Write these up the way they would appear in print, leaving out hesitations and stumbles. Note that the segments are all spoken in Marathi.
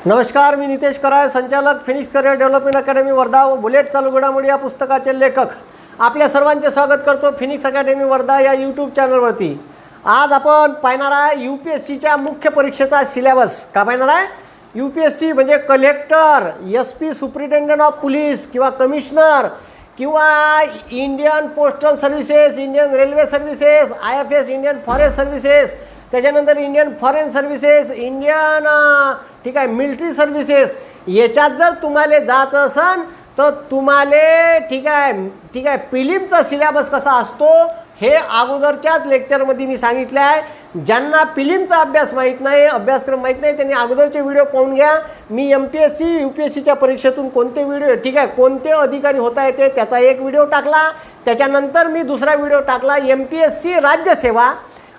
नमस्कार, मी नितेश कराय, संचालक Phoenix career development academy Wardha व बुलेट चालू घडामोडी या पुस्तकाचे लेखक. आपल्या सर्वांचे स्वागत करतो फिनिक्स अकॅडमी वर्धा या यूट्यूब चॅनलवरती. आज आपण पाहणार आहे UPSCच्या मुख्य परीक्षेचा सिलेबस. का पाहणार आहे? UPSC म्हणजे collector, SP superintendent of police किंवा कमिशनर किंवा Indian postal services, Indian railway services, IFS Indian forest services, त्याच्यानंतर इंडियन फॉरेन सर्व्हिसेस, इंडियन ठीक आहे मिलिटरी सर्व्हिसेस. याच्यात जर तुम्हाला जायचं असेल तर तुम्हाला ठीक आहे प्रिलिमचा सिलेबस कसा असतो हे अगोदरच्याच लेक्चरमध्ये मी सांगितलं आहे. ज्यांना प्रिलिमचा अभ्यास माहीत नाही, अभ्यासक्रम माहीत नाही, त्यांनी अगोदरचे व्हिडिओ पाहून घ्या. मी MPSC UPSCच्या परीक्षेतून कोणते व्हिडिओ कोणते अधिकारी होता येते त्याचा एक व्हिडिओ टाकला. त्याच्यानंतर मी दुसरा व्हिडिओ टाकला MPSC राज्यसेवा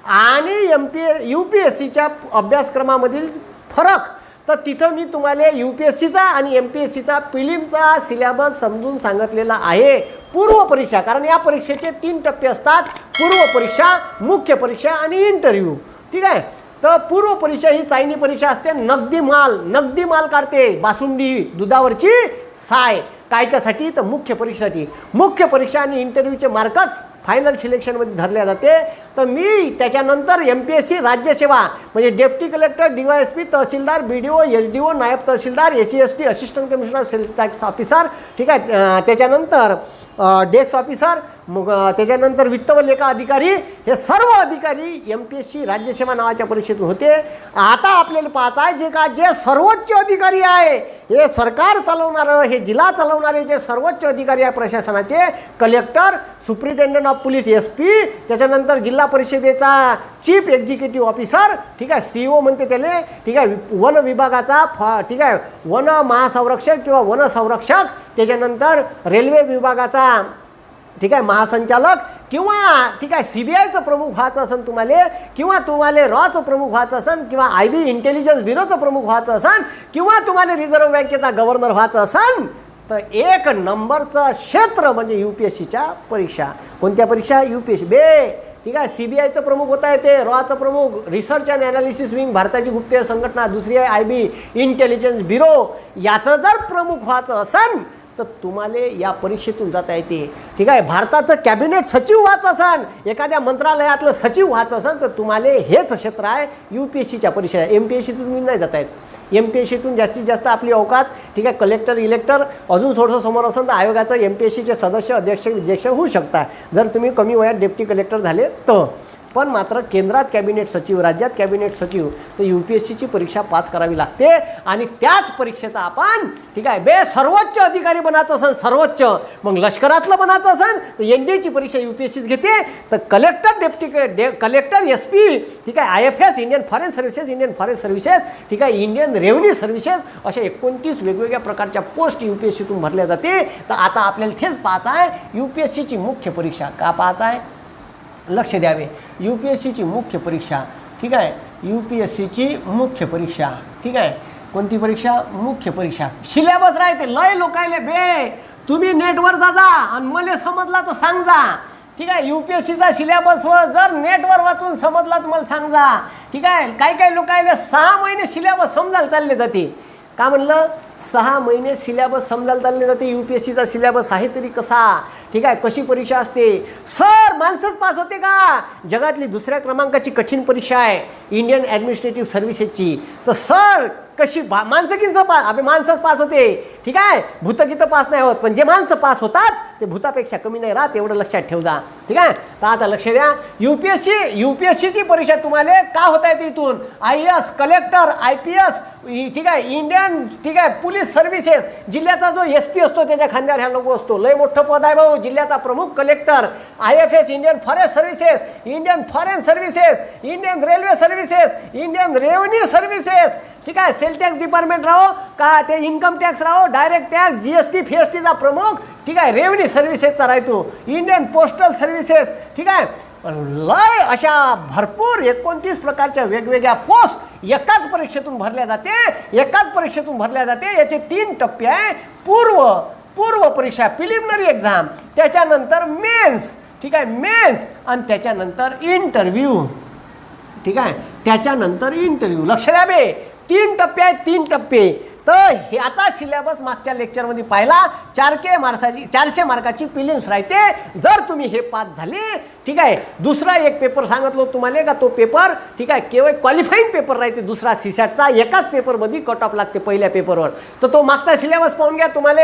आणि UPSCच्या अभ्यासक्रमामधील फरक. तर तिथं मी तुम्हाला UPSCचा आणि MPSCचा प्रिलिमचा सिलेबस समजून सांगितलेला आहे. पूर्व परीक्षा, कारण या परीक्षेचे 3 टप्पे असतात: पूर्व परीक्षा, मुख्य परीक्षा आणि इंटरव्ह्यू. ठीक आहे. तर पूर्व परीक्षा ही चायनी परीक्षा असते. नगदी माल काढते, बासुंदी, दुधावरची साय. कायच्यासाठी? तर मुख्य परीक्षेसाठी. मुख्य परीक्षा आणि इंटरव्ह्यूचे मार्कच फायनल सिलेक्शनमध्ये धरले जाते. तर मी त्याच्यानंतर MPSC राज्यसेवा म्हणजे deputy collector, DYSP, tehsildar, BDO, SDO, नायब tehsildar, SC/ST, assistant commissioner, sale tax officer, ठीक आहे, त्याच्यानंतर डेस्क ऑफिसर, मग त्याच्यानंतर वित्त व लेखा अधिकारी, हे सर्व अधिकारी MPSC राज्यसेवा नावाच्या परीक्षेतून होते. आता आपल्याला पाहायचं आहे जे सर्वोच्च अधिकारी आहे, हे सरकार चालवणारं, हे जिल्हा चालवणारे जे सर्वोच्च अधिकारी आहे प्रशासनाचे, collector, superintendent of police SP, त्याच्यानंतर जिल्हा परिषदेचा चीफ एक्झिक्युटिव्ह ऑफिसर, ठीक आहे, CO म्हणते त्याला, ठीक आहे, वन विभागाचा ठीक आहे वन महासंरक्षक किंवा वन संरक्षक, त्याच्यानंतर रेल्वे विभागाचा ठीक आहे महासंचालक, किंवा ठीक आहे CBIचं प्रमुख व्हायचं असेल तुम्हाला, किंवा तुम्हाला रॉचं प्रमुख व्हायचं असेल, किंवा IB इंटेलिजन्स ब्युरोचं प्रमुख व्हायचं असेल, किंवा तुम्हाला रिझर्व्ह बँकेचा गव्हर्नर व्हायचं असेल, तर 1 नंबरचं क्षेत्र म्हणजे UPSCच्या परीक्षा. कोणत्या परीक्षा? UPSC ठीक आहे. CBIचं प्रमुख होता येते, रॉचं प्रमुख रिसर्च अँड ॲनालिसिस विंग, भारताची गुप्तहेर संघटना. दुसरी आहे IB इंटेलिजन्स ब्युरो. याचं जर प्रमुख व्हायचं असेल तर तुम्हाला या परीक्षेतून जाता येते. ठीक आहे. भारताचं कॅबिनेट सचिव व्हायचं असेल, एखाद्या मंत्रालयातलं सचिव व्हायचं असेल तर तुम्हाला हेच क्षेत्र आहे UPSCच्या परीक्षा. MPSCतून तुम्ही नाही जाता येत. MPSCतून जास्तीत जास्त आपली अवकात ठीक आहे कलेक्टर, इलेक्टर, अजून थोडंसं समोर असेल तर आयोगाचं MPSCचे सदस्य, अध्यक्ष, विध्यक्ष होऊ शकता जर तुम्ही कमी वयात डेप्टी कलेक्टर झाले तर. पण मात्र केंद्रात कॅबिनेट सचिव, राज्यात कॅबिनेट सचिव, तर UPSCची परीक्षा पास करावी लागते. आणि त्याच परीक्षेचा आपण ठीक आहे सर्वोच्च अधिकारी बनायचं असेल, सर्वोच्च, मग लष्करातलं बनायचं असेल तर NDAची परीक्षा UPSCच घेते. तर कलेक्टर, डेप्टी कलेक्टर, SP, ठीक आहे, IFS Indian foreign services, Indian forest services, ठीक आहे, इंडियन रेव्हन्यू सर्व्हिसेस, अशा 29 वेगवेगळ्या प्रकारच्या पोस्ट UPSCतून भरल्या जाते. तर आता आपल्याला तेच पाहायचं आहे UPSCची मुख्य परीक्षा. का पाहायचं आहे? लक्ष द्यावे. UPSCची मुख्य परीक्षा, ठीक आहे, UPSCची मुख्य परीक्षा, ठीक आहे. कोणती परीक्षा? मुख्य परीक्षा. सिलेबस राहते. लय लोकायले तुम्ही नेटवर जा आणि मला समजला तर सांग जा. ठीक आहे. UPSCचा सिलेबस जर नेटवर वाचून समजला तर मला सांग जा. ठीक आहे. काही लोकायले 6 महिने सिलेबस समजायला चालले जाते. का म्हणलं? 6 महिने सिलेबस समजायला चालले जाते. UPSCचा सिलेबस आहे तरी कसा? ठीक आहे. कशी परीक्षा असते? सर माणसंच पास होते का? जगातली 2ऱ्या क्रमांकाची कठीण परीक्षा आहे इंडियन ॲडमिनिस्ट्रेटिव्ह सर्व्हिसेसची. तर सर कशी माणसं माणसंच पास होते. ठीक आहे. भूतगीतं पास नाही होत, पण जे माणसं पास होतात ते भूतापेक्षा कमी नाही राहत, एवढं लक्षात ठेव जा. ठीक आहे. तर आता लक्ष द्या. UPSCची परीक्षा तुम्हाला का होता येते? इथून IAS, कलेक्टर, IPS, ठीक आहे, इंडियन ठीक आहे पोलीस सर्व्हिसेस, जिल्ह्याचा जो SP असतो त्याच्या खांद्यावर ह्या लोगो असतो. लय मोठं पद आहे भाऊ. जिल्ह्याचा प्रमुख collector, IFS Indian forest services, Indian foreign services, Indian railway services, Indian revenue services, ठीक आहे, सेल टॅक्स डिपार्टमेंट राहो का ते इन्कम टॅक्स राहो, डायरेक्ट टॅक्स, GST, FSTचा प्रमुख, ठीक आहे, रेव्हन्यू सर्व्हिसेसचा राहतो, इंडियन पोस्टल सर्व्हिसेस, ठीक आहे. लय अशा भरपूर 29 प्रकारच्या वेगवेगळ्या पोस्ट एकाच परीक्षेतून भरल्या जाते. याचे 3 टप्पे आहे. पूर्व परीक्षा, प्रिलिमिनरी एक्झाम, त्याच्यानंतर मेन्स, ठीक आहे, मेन्स, आणि त्याच्यानंतर इंटरव्ह्यू. ठीक आहे. त्याच्यानंतर इंटरव्ह्यू. लक्ष द्यावे. 3 टप्पे आहेत, 3 टप्पे. तर ह्याचा सिलेबस मागच्या लेक्चरमध्ये पाहिला. 400 मार्काची प्रिलिम्स राहते जर तुम्ही हे पास झाले. ठीक आहे. दुसरा एक पेपर सांगितलो तुम्हाला का तो पेपर ठीक आहे केवळ क्वालिफाईंग पेपर राहते. दुसरा सीसॅटचा एकाच पेपरमध्ये कट ऑफ लागते पहिल्या पेपरवर. तर तो मागचा सिलेबस पाहून घ्या. तुम्हाला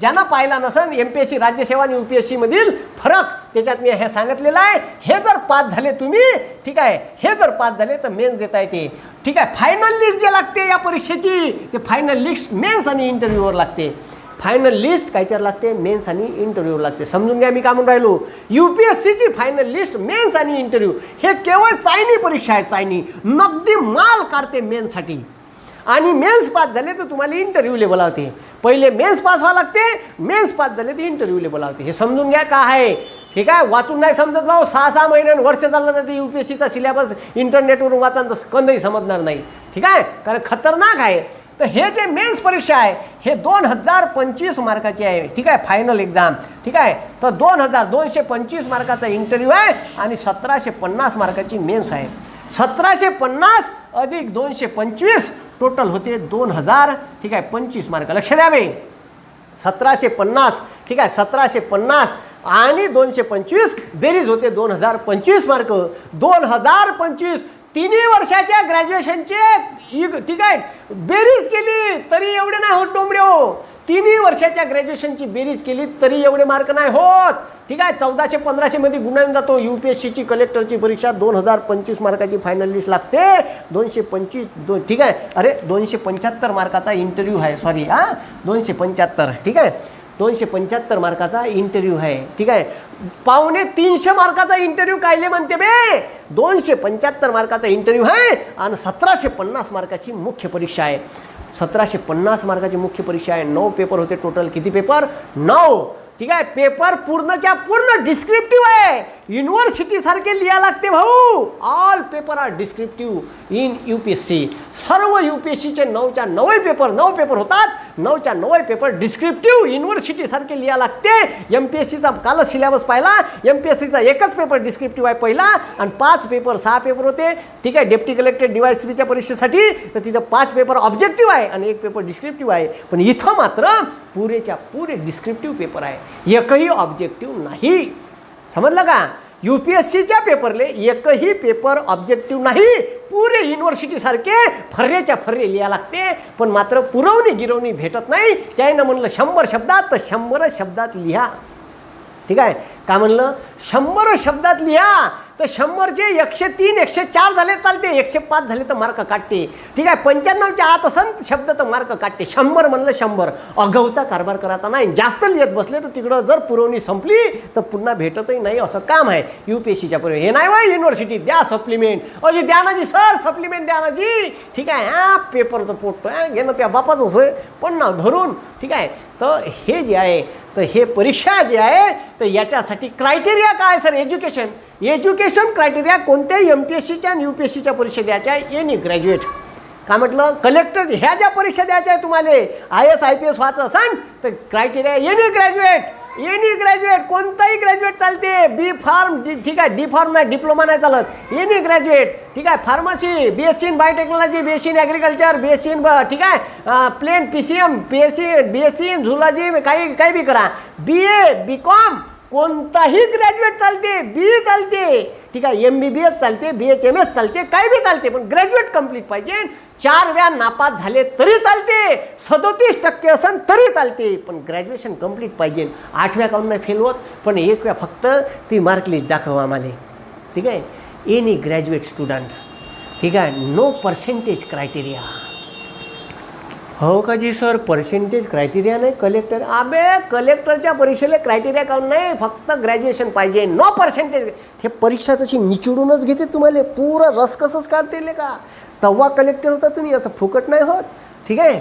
ज्यांना पाहिला नसेल MPSC राज्यसेवा आणि UPSC मधील फरक त्याच्यात मी हे सांगितलेलं आहे. हे जर पास झाले तुम्ही ठीक आहे, हे जर पास झाले तर मेन्स देता येते. ठीक आहे. फायनल लिस्ट जे लागते या परीक्षेची ते फायनल लिस्ट मेन्स आणि इंटरव्ह्यूवर लागते. फायनल लिस्ट कायच्यावर लागते? मेन्स आणि इंटरव्ह्यूवर लागते. समजून घ्या मी काय म्हणून राहिलो. UPSCची फायनल लिस्ट मेन्स आणि इंटरव्ह्यू हे केवळ चायनी परीक्षा आहे. चायनी नगदी माल काढते मेन्ससाठी. आणि मेन्स पास झाले तर तुम्हाला इंटरव्ह्यूला बोलावते. पहिले मेन्स पास व्हावं लागते, मेन्स पास झाले तर इंटरव्ह्यूला बोलावते. हे समजून घ्या का आहे. ठीक आहे. वाचून नाही समजत भाऊ. 6-6 महिन्यानं वर्ष चाललं जाते UPSCचा सिलेबस इंटरनेटवरून वाचा तर कंदही समजणार नाही. ठीक आहे. कारण खतरनाक आहे. तर हे जे मेन्स परीक्षा आहे हे 2025 मार्काची आहे. ठीक आहे. Final exam. ठीक आहे. तर 225 मार्काचा इंटरव्ह्यू आहे आणि 1750 मार्काची मेन्स आहे. 1750 अधिक 225 टोटल होते 2000. ठीक आहे. 25 मार्क. लक्ष द्यावे. 1750. ठीक आहे. 1750 आणि 225 बेरीज होते 2025 मार्क. 2025 तिन्ही वर्षाच्या ग्रॅज्युएशनचे ठीक आहे बेरीज केली तरी एवढे नाही होत डोंबडे हो. तिन्ही वर्षाच्या ग्रॅज्युएशनची बेरीज केली तरी एवढे मार्क नाही होत. ठीक आहे. 1400-1500 मध्ये गुणावून जातो. UPSCची कलेक्टरची परीक्षा 2025 मार्काची फायनल लिस्ट लागते. 225 ठीक आहे. अरे 275 मार्काचा इंटरव्ह्यू आहे. सॉरी 275. ठीक आहे. 275 मार्काचा इंटरव्ह्यू आहे. ठीक आहे. 250 मार्काचा इंटरव्ह्यू कायले म्हणते बे. 275 मार्काचा इंटरव्ह्यू आहे आणि 1750 मार्काची मुख्य परीक्षा आहे. 1750 मार्काची मुख्य परीक्षा आहे. 9 पेपर होते टोटल. किती पेपर? 9. ठीक आहे. पेपर पूर्णच्या पूर्ण डिस्क्रिप्टिव्ह आहे. युनिव्हर्सिटी सारखे लिहा लागते भाऊ. All paper are descriptive in UPSC. सर्व UPSCचे 9च्या 9 पेपर 9 पेपर होतात. 9च्या 9 पेपर डिस्क्रिप्टिव्ह युनिव्हर्सिटी सारखे लिहा लागते. MPSCचा कालच सिलेबस पाहिला. MPSCचा एकच पेपर डिस्क्रिप्टिव्ह आहे पहिला आणि 5 पेपर 6 पेपर होते. ठीक आहे. डेप्टी कलेक्टर DYSPच्या परीक्षेसाठी तर तिथं 5 पेपर ऑब्जेक्टिव्ह आहे आणि 1 पेपर डिस्क्रिप्टिव्ह आहे. पण इथं मात्र पुरेच्या पुरे डिस्क्रिप्टिव्ह पेपर आहे. एकही ऑब्जेक्टिव्ह नाही. समजलं का? UPSCच्या पेपरले एकही पेपर ऑब्जेक्टिव्ह नाही. पुरे युनिव्हर्सिटी सारखे फर्रेच्या फर्रे लिहा लागते. पण मात्र पुरवणी गिरवणी भेटत नाही. त्यानं म्हणलं 100 शब्दात तर 100 शब्दात लिहा. ठीक आहे. काय म्हणलं? 100 शब्दात लिहा. तर 100चे 103 104 झाले चालते. 105 झाले तर मार्क काढते. ठीक आहे. 95च्या आत असंत शब्द तर मार्क काढते. 100 म्हणलं 100. अगाऊचा कारभार करायचा नाही. जास्त लिहित बसले तर तिकडं जर पुरवणी संपली तर पुन्हा भेटतही नाही असं काम आहे UPSCच्या पुरवणी. हे नाही वय युनिव्हर्सिटी द्या सप्लिमेंट. अजी द्या ना जी सर सप्लिमेंट द्या ना जी. ठीक आहे. पेपरचं पोट घेणं त्या बापाचं सोय पण ना धरून. ठीक आहे. तर हे जे आहे तर हे परीक्षा जे आहे तर याच्यासाठी क्रायटेरिया काय सर? एज्युकेशन क्रायटेरिया कोणत्याही MPSCच्या आणि UPSCच्या परीक्षा द्यायच्या आहे. Any graduate. काय म्हटलं? कलेक्टर ह्या ज्या परीक्षा द्यायच्या आहे तुम्हाला IAS IPS व्हायचं असेल तर क्रायटेरिया एनी ग्रॅज्युएट कोणताही ग्रॅज्युएट चालते. B फार्म ठीक आहे. D फार्म नाही, डिप्लोमा नाही चालत. Any graduate. ठीक आहे. Pharmacy, BSc in biotechnology, BSc in agriculture, BSc in ठीक आहे plain PCM, BSc in zoology काही बी करा. BA BCom कोणताही ग्रॅज्युएट चालते. BE चालते. ठीक आहे. MBBS चालते, BHMS चालते, काही बी चालते. पण ग्रॅज्युएट कंप्लीट पाहिजे. 4 वेळा नापास झाले तरी चालते. 37% असेल तरी चालते. पण ग्रॅज्युएशन कंप्लीट पाहिजे. 8व्या काऊन नाही फेल होत. पण 1 वेळा फक्त ती मार्क लिस्ट दाखव आम्हाला. ठीक आहे. Any graduate student. ठीक आहे. No percentage criteria. हो का जी सर? पर्सेंटेज क्रायटेरिया नाही कलेक्टर. अबे कलेक्टरच्या परीक्षेला क्रायटेरिया काऊन नाही? फक्त ग्रॅज्युएशन पाहिजे. No percentage. हे परीक्षा तशी निचडूनच घेते तुम्हाला. पुरं रस कसंच काढते का? तेव्हा कलेक्टर होता तुम्ही. असं फुकट नाही होत. ठीक आहे.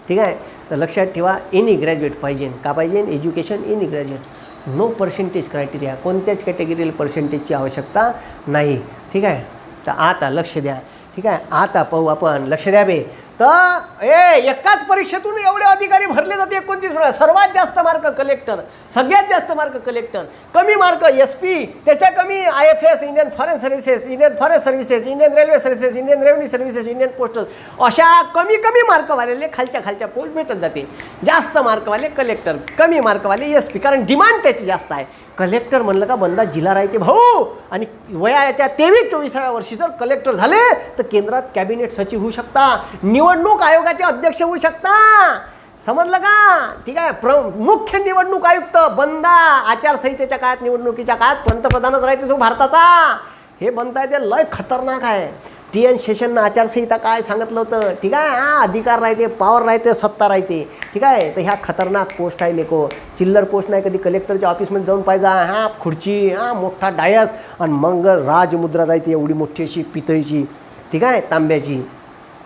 ठीक आहे. तर लक्षात ठेवा एनी ग्रॅज्युएट पाहिजे. का पाहिजे? Education any graduate. No percentage criteria. कोणत्याच कॅटेगरीला पर्सेंटेजची आवश्यकता नाही. ठीक आहे. तर आता लक्ष द्या. ठीक आहे. आता पाहू आपण. लक्ष द्या बे. तर एकाच परीक्षेतून एवढे अधिकारी भरले जाते 29. सर्वात जास्त मार्क कलेक्टर, सगळ्यात जास्त मार्क कलेक्टर, कमी मार्क SP, त्याच्या कमी IFS Indian foreign services, Indian forest services, Indian railway services, Indian revenue services, Indian postal, अशा कमी कमी मार्कवालेले खालच्या पोस्ट भेटत जाते. जास्त मार्कवाले कलेक्टर, कमी मार्कवाले SP, कारण डिमांड त्याची जास्त आहे. कलेक्टर म्हणलं का बंदा जिल्हा राहते भाऊ, आणि वयाच्या 23-24व्या वर्षी जर कलेक्टर झाले तर केंद्रात कॅबिनेट सचिव होऊ शकता, निवडणूक आयोगाचे अध्यक्ष होऊ शकता. समजलं का? ठीक आहे. मुख्य निवडणूक आयुक्त बंदा आचारसंहितेच्या काळात, निवडणुकीच्या काळात पंतप्रधानच राहते तो भारताचा. हे बनताय ते लय खतरनाक आहे. TN शेषननं आचारसंहिता काय सांगितलं होतं, ठीक आहे. अधिकार राहते, पॉवर राहते, सत्ता राहते, ठीक आहे. तर ह्या खतरनाक पोस्ट आहे लेको. चिल्लर पोस्ट नाही. कधी कलेक्टरच्या ऑफिसमध्ये जाऊन पाहिजे, खुर्ची, मोठा डायस, आणि मग राजमुद्रा राहते एवढी मोठी अशी पितळीची, ठीक आहे, तांब्याची,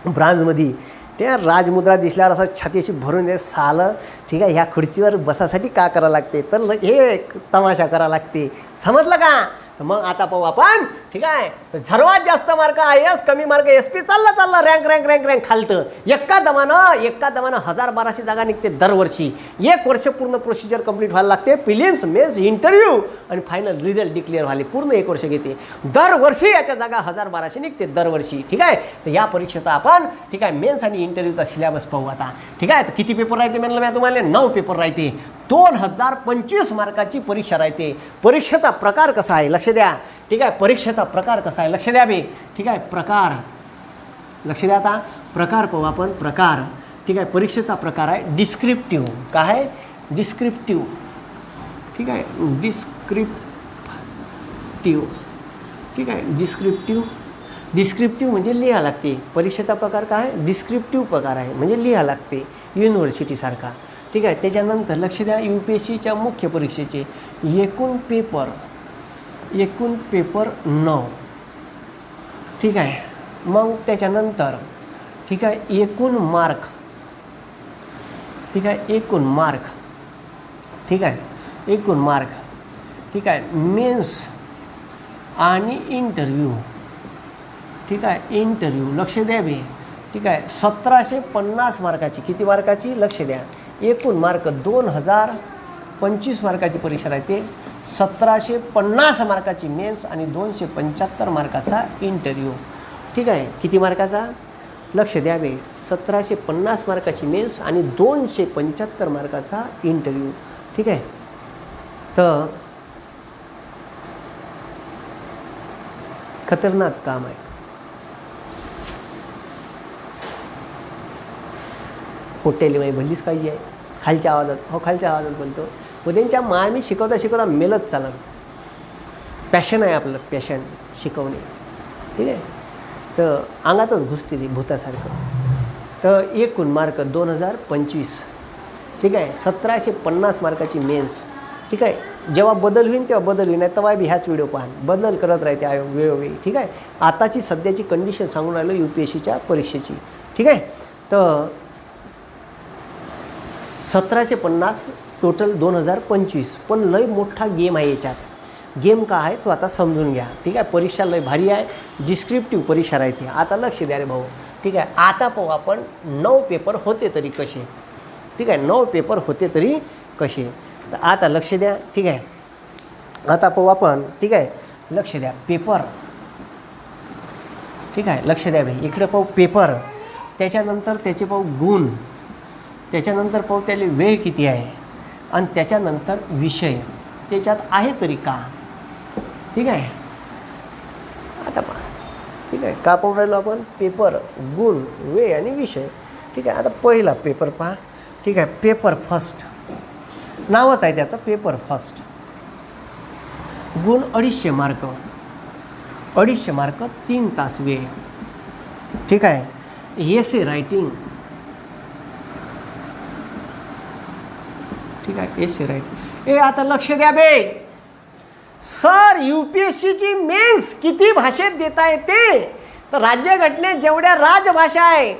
ब्रांजमध्ये. त्या राजमुद्रा दिसल्यावर असं छाती अशी भरून दे सालं, ठीक आहे. ह्या खुर्चीवर बसासाठी का करावं लागते, तर हे तमाशा करावं लागते. समजलं का? तर मग आता पाहू आपण, ठीक आहे. तर सर्वात जास्त मार्क IAS, कमी मार्क SP, चाललं रँक खालतं. एका दमानं 1000-1200 जागा निघते दरवर्षी. 1 वर्ष पूर्ण प्रोसिजर कंप्लीट व्हायला लागते. प्रिलिम्स, मेन्स, इंटरव्ह्यू आणि फायनल रिझल्ट डिक्लेअर व्हायला पूर्ण 1 वर्ष घेते. दरवर्षी याच्या जागा 1000-1200 निघते दरवर्षी, ठीक आहे. तर या परीक्षेचा आपण, ठीक आहे, मेन्स आणि इंटरव्ह्यूचा सिलेबस पाहू आता, ठीक आहे. तर किती पेपर राहते म्हणलं मी तुम्हाला? 9 पेपर राहते. 2025 मार्काची परीक्षा राहते. परीक्षेचा प्रकार कसा आहे लक्ष द्या, ठीक आहे. परीक्षेचा प्रकार कसा आहे लक्ष द्या बे, ठीक आहे. प्रकार लक्ष द्या. आता प्रकार पाहू आपण. प्रकार, ठीक आहे. परीक्षेचा प्रकार आहे डिस्क्रिप्टिव्ह. काय आहे? डिस्क्रिप्टिव्ह, ठीक आहे. डिस्क्रिप्टिव्ह, ठीक आहे. डिस्क्रिप्टिव्ह म्हणजे लिहा लागते. परीक्षेचा प्रकार काय आहे? डिस्क्रिप्टिव्ह प्रकार आहे, म्हणजे लिहा लागते युनिव्हर्सिटीसारखा, ठीक आहे. त्याच्यानंतर लक्ष द्या, UPSCच्या मुख्य परीक्षेचे एकूण पेपर 9, ठीक आहे. मग त्याच्यानंतर, ठीक आहे, एकूण मार्क, ठीक आहे. एकूण मार्क, ठीक आहे. एकूण मार्क, ठीक आहे. मेन्स आणि इंटरव्ह्यू, ठीक आहे. इंटरव्ह्यू लक्ष द्या बे, ठीक आहे. 1750 मार्काची. किती मार्काची? लक्ष द्या. एकूण मार्क 2025 मार्काची परीक्षा राहते. 1750 मार्काची मेन्स आणि 275 मार्काचा इंटरव्ह्यू, ठीक आहे. किती मार्काचा? लक्ष द्या बे. 1750 मार्काची मेन्स आणि 275 मार्काचा इंटरव्ह्यू, ठीक आहे. तर खतरनाक काम आहे. पोट्टेली माही भल्लीच काळजी आहे. खालच्या आवाजात, खालच्या आवाजात बोलतो. उद्यांच्या मी शिकवता मेलत चालत. पॅशन आहे आपलं, पॅशन शिकवणे, ठीक आहे. तर अंगातच घुसते ती भूतासारखं. तर एकूण मार्क 2025, ठीक आहे. 1750 मार्काची मेन्स, ठीक आहे. जेव्हा बदल होईल तेव्हा बदल होईल, नाही तेव्हा बी ह्याच व्हिडिओ पाहा. बदल करत राहते आयोग वेळोवेळी, ठीक आहे. आताची सध्याची कंडिशन सांगून राहिलो UPSCच्या परीक्षेची, ठीक आहे. तर 1750 टोटल 2025. पण लय मोठा गेम आहे याच्यात. गेम का आहे तो आता समजून घ्या, ठीक आहे. परीक्षा लय भारी आहे. डिस्क्रिप्टिव्ह परीक्षा राहते. आता लक्ष द्या रे भाऊ, ठीक आहे. आता पाहू आपण 9 पेपर होते तरी कसे, ठीक आहे. 9 पेपर होते तरी कसे. तर आता लक्ष द्या, ठीक आहे. आता पाहू आपण, ठीक आहे. लक्ष द्या. पेपर, ठीक आहे. लक्ष द्या भाई. इकडे पाहू पेपर, त्याच्यानंतर त्याचे पाहू गुण, त्याच्यानंतर पाहू त्याला वेळ किती आहे, आणि त्याच्यानंतर विषय त्याच्यात आहे तरी का, ठीक आहे. आता पहा, ठीक आहे. का पाहू राहिलो आपण? पेपर, गुण, वेळ आणि विषय, ठीक आहे. आता पहिला पेपर पहा, ठीक आहे. पेपर फर्स्ट नावच आहे त्याचं, पेपर फर्स्ट. गुण 250 मार्क, 250 मार्क, 3 तास वेळ, ठीक आहे. एसे रायटिंग, ठीक आहे. एसे रायटिंग. आता लक्ष द्या बे सर, UPSCची मेन्स किती भाषेत देता येते? तर राज्यघटनेत जेवढ्या राजभाषा आहे,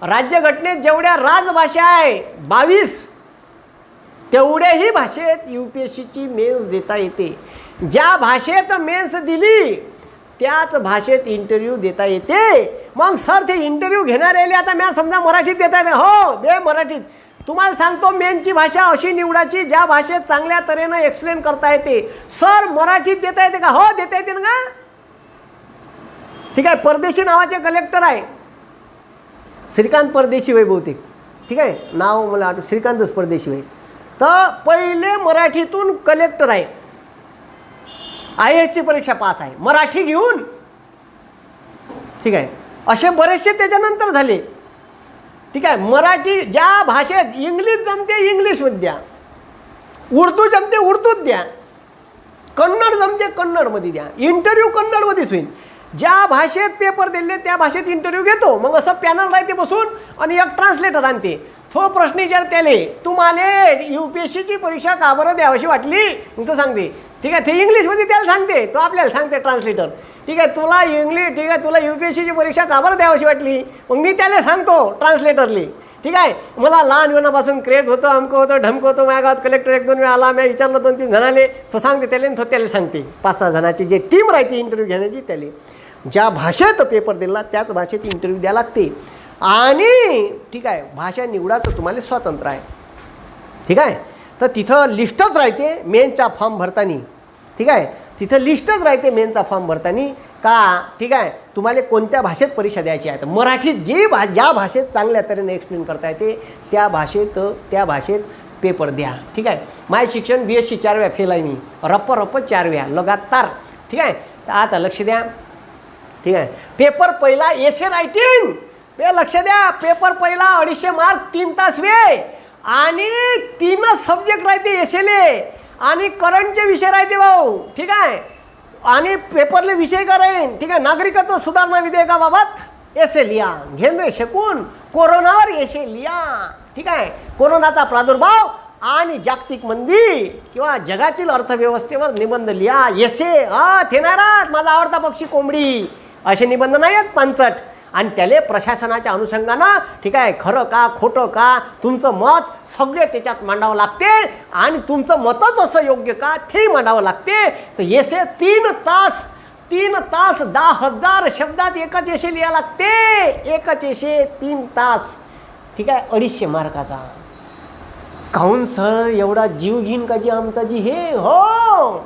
राज्यघटनेत जेवढ्या राजभाषा आहे 22, तेवढ्याही भाषेत UPSCची मेन्स देता येते. ज्या भाषेत मेन्स दिली त्याच भाषेत इंटरव्ह्यू देता येते. मग सर ते इंटरव्ह्यू घेणारे आता मी समजा मराठीत देता येते, हो दे मराठीत. तुम्हाला सांगतो मेनची भाषा अशी निवडायची ज्या भाषेत चांगल्या तऱ्हेनं एक्सप्लेन करता येते. सर मराठीत देता येते का? हो देता येते ना का. ठीक आहे. परदेशी नावाचे कलेक्टर आहे, श्रीकांत परदेशी वय बहुतेक. ठीक आहे, नाव मला आठवत, श्रीकांतच परदेशी वय. तर पहिले मराठीतून कलेक्टर आहे, IASची परीक्षा पास आहे मराठी घेऊन. ठीक आहे, असे बरेचसे त्याच्यानंतर झाले. ठीक आहे, मराठी ज्या भाषेत इंग्लिश जमते इंग्लिशमध्ये द्या, उर्दू जमते उर्दूत द्या, कन्नड जमते कन्नडमध्ये द्या, इंटरव्ह्यू कन्नडमध्येच होईल. ज्या भाषेत पेपर दिले त्या भाषेत इंटरव्ह्यू घेतो. मग असं पॅनल राहते बसून आणि एक ट्रान्सलेटर आणते, तो प्रश्न विचार त्याले तुम्हाला UPSCची परीक्षा का बरं द्यावीशी वाटली, मग तो सांगते. ठीक आहे, ते इंग्लिशमध्ये त्याला सांगते, तो आपल्याला सांगते ट्रान्सलेटर. ठीक आहे, तुला इंग्लिश, ठीक आहे, तुला UPSCची परीक्षा का बरं द्यावीशी वाटली, मग मी त्याला सांगतो ट्रान्सलेटरली. ठीक आहे, मला लहानपणापासून क्रेज होतं, अमकं होतं ढमकं होतं. माझ्या गावात कलेक्टर 1-2 वेळा आला, मी विचारलं 2-3 जणाले, तो सांगते त्याला, तो त्याला सांगते. 5-6 जणांची जे टीम राहते इंटरव्ह्यू घेण्याची त्याला ज्या भाषेत पेपर दिला त्याच भाषेत इंटरव्ह्यू द्यायला लागते. आणि ठीक आहे, भाषा निवडाचं तुम्हाला स्वातंत्र्य आहे. ठीक आहे, तर तिथं लिस्टच राहते मेनचा फॉर्म भरताना. ठीक आहे, तिथं लिस्टच राहते मेनचा फॉर्म भरताना का. ठीक आहे, तुम्हाला कोणत्या भाषेत परीक्षा द्यायची आहे. तर मराठीत ज्या भाषेत चांगल्या तऱ्हेने एक्सप्लेन करता येते त्या भाषेत पेपर द्या. ठीक आहे, माझे शिक्षण BSc 4 वेळा फेल आहे मी, रप्प 4 वेळा लगातार. ठीक आहे, तर आता लक्ष द्या. ठीक आहे, पेपर पहिला एसे रायटिंग, लक्ष द्या. पेपर पहिला 250 मार्क 3 तास वेळ आणि 3 सब्जेक्ट राहते एसेले आणि करंटचे विषय राहते भाऊ. ठीक आहे, आणि पेपरले विषय करेन. ठीक आहे, नागरिकत्व सुधारणा विधेयकाबाबत एसे लिहा, घेण रे शकून कोरोनावर एसे लिहा. ठीक आहे, कोरोनाचा प्रादुर्भाव आणि जागतिक मंदी किंवा जगातील अर्थव्यवस्थेवर निबंध लिहा एसे. ते नाही राहत माझा आवडता पक्षी कोंबडी, असे निबंध नाही आहेत 65. आणि त्याले प्रशासनाच्या अनुषंगानं ठीक आहे खरं का खोटं का तुमचं मत सगळे त्याच्यात मांडावं लागते आणि तुमचं मतच असं योग्य का ते मांडावं लागते. तर एसे 3 तास 10,000 शब्दात एकच एसे लिहावं लागते. एकच एसे 3 तास. ठीक आहे, 250 मार्काचा. काहून सर एवढा जीव घेईन का जी आमचा जी हे. हो,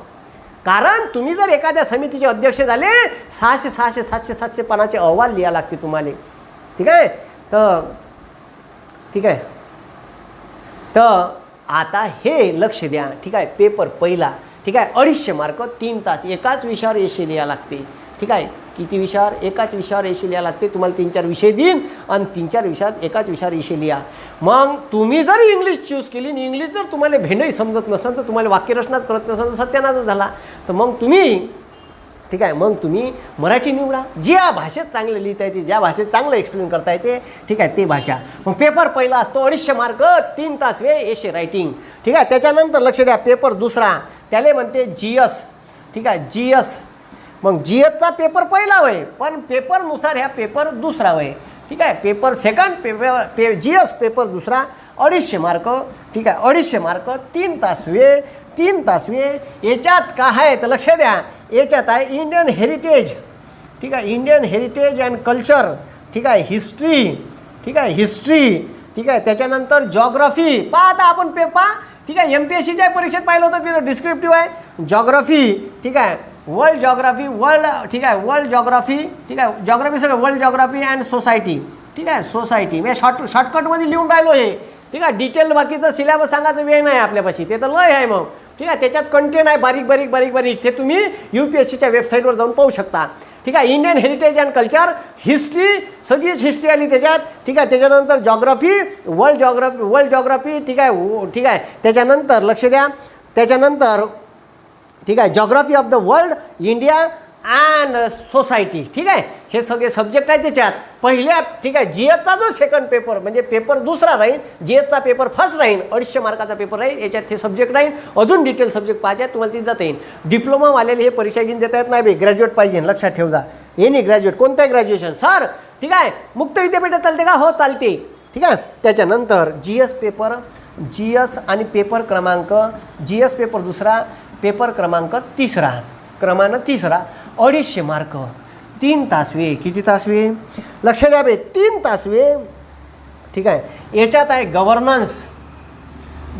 कारण तुम्ही जर एखाद्या समितीचे अध्यक्ष झाले 600 700 पानाचे अहवाल लिहायला लागते तुम्हाला. ठीक आहे, तर ठीक आहे, तर आता हे लक्ष द्या. ठीक आहे, पेपर पहिला ठीक आहे 250 मार्क 3 तास एकाच विषयावर एसे लिहायला लागते. ठीक आहे, किती विषयावर? एकाच विषयावर एसे लिहायला लागते. तुम्हाला 3-4 विषय देईन आणि 3-4 विषयात एकाच विषयावर एसे लिहा. मग तुम्ही जर इंग्लिश चूज केली आणि इंग्लिश जर तुम्हाला भेंडही समजत नसेल तर तुम्हाला वाक्यरचनाच करत नसेल तर सत्यानाश झाला. तर मग तुम्ही ठीक आहे, मग तुम्ही मराठी निवडा. ज्या भाषेत चांगलं लिहिता येते, ज्या भाषेत चांगलं एक्सप्लेन करता येते, ठीक आहे, ते भाषा. मग पेपर पहिला असतो 250 मार्क 3 तास वेळ एसे रायटिंग. ठीक आहे, त्याच्यानंतर लक्ष द्या पेपर दुसरा त्याला म्हणते GS. ठीक आहे, GS. मग GSचा पेपर पहिला होय पण पेपरनुसार ह्या पेपर दुसरा होय. ठीक आहे, paper second paper GS paper दुसरा 250 मार्क. ठीक आहे, 250 मार्क 3 तास वेळ 3 तास वेळ. याच्यात काय आहे तर लक्ष द्या, याच्यात आहे इंडियन हेरिटेज. ठीक आहे, इंडियन हेरिटेज अँड कल्चर. ठीक आहे, हिस्ट्री. ठीक आहे, हिस्ट्री. ठीक आहे, त्याच्यानंतर जॉग्राफी. पाहता आपण पेपर. ठीक आहे, MPSCच्या परीक्षेत पाहिलं होतं तिथं डिस्क्रिप्टिव्ह आहे जॉग्राफी. ठीक आहे, वर्ल्ड जॉग्राफी वर्ल्ड. ठीक आहे, वर्ल्ड जॉग्राफी. ठीक आहे, जॉग्राफी सगळं वर्ल्ड जॉग्राफी अँड सोसायटी. ठीक आहे, सोसायटी मी शॉर्टकटमध्ये लिहून राहिलो हे. ठीक आहे, डिटेल बाकीचं सिलेबस सांगायचं वेळ नाही आपल्यापाशी, ते तर लय आहे. मग ठीक आहे, त्याच्यात कंटेंट आहे बारीक ते तुम्ही UPSCच्या वेबसाईटवर जाऊन पाहू शकता. ठीक आहे, Indian heritage and culture, history, सगळीच हिस्ट्री आली त्याच्यात. ठीक आहे, त्याच्यानंतर जॉग्राफी वर्ल्ड जॉग्राफी. ठीक आहे, त्याच्यानंतर लक्ष द्या, त्याच्यानंतर ठीक आहे geography of the world, India and society. ठीक आहे, हे सगळे सब्जेक्ट आहे त्याच्यात पहिल्या. ठीक आहे, GSचा जो सेकंड पेपर म्हणजे पेपर दुसरा राहील, GSचा पेपर फर्स्ट राहील, 250 मार्काचा पेपर राहील. याच्यात हे सब्जेक्ट राहील. अजून डिटेल सब्जेक्ट पाहिजे तुम्हाला ती जाता येईल. डिप्लोमावालेले हे परीक्षा घेऊन देता येत नाही बे, ग्रॅज्युएट पाहिजे, लक्षात ठेव जा. हे नाही ग्रॅज्युएट, कोणतंही ग्रॅज्युएशन सर. ठीक आहे, मुक्त विद्यापीठात चालते का? हो चालते. ठीक आहे, त्याच्यानंतर GS पेपर, GS आणि पेपर क्रमांक GS पेपर दुसरा, पेपर क्रमांक तिसरा, क्रमांक तिसरा 250 मार्क. 3 तासवे. किती तासवे? लक्ष द्या बे, 3 तासवे. ठीक आहे. याच्यात आहे गव्हर्नन्स.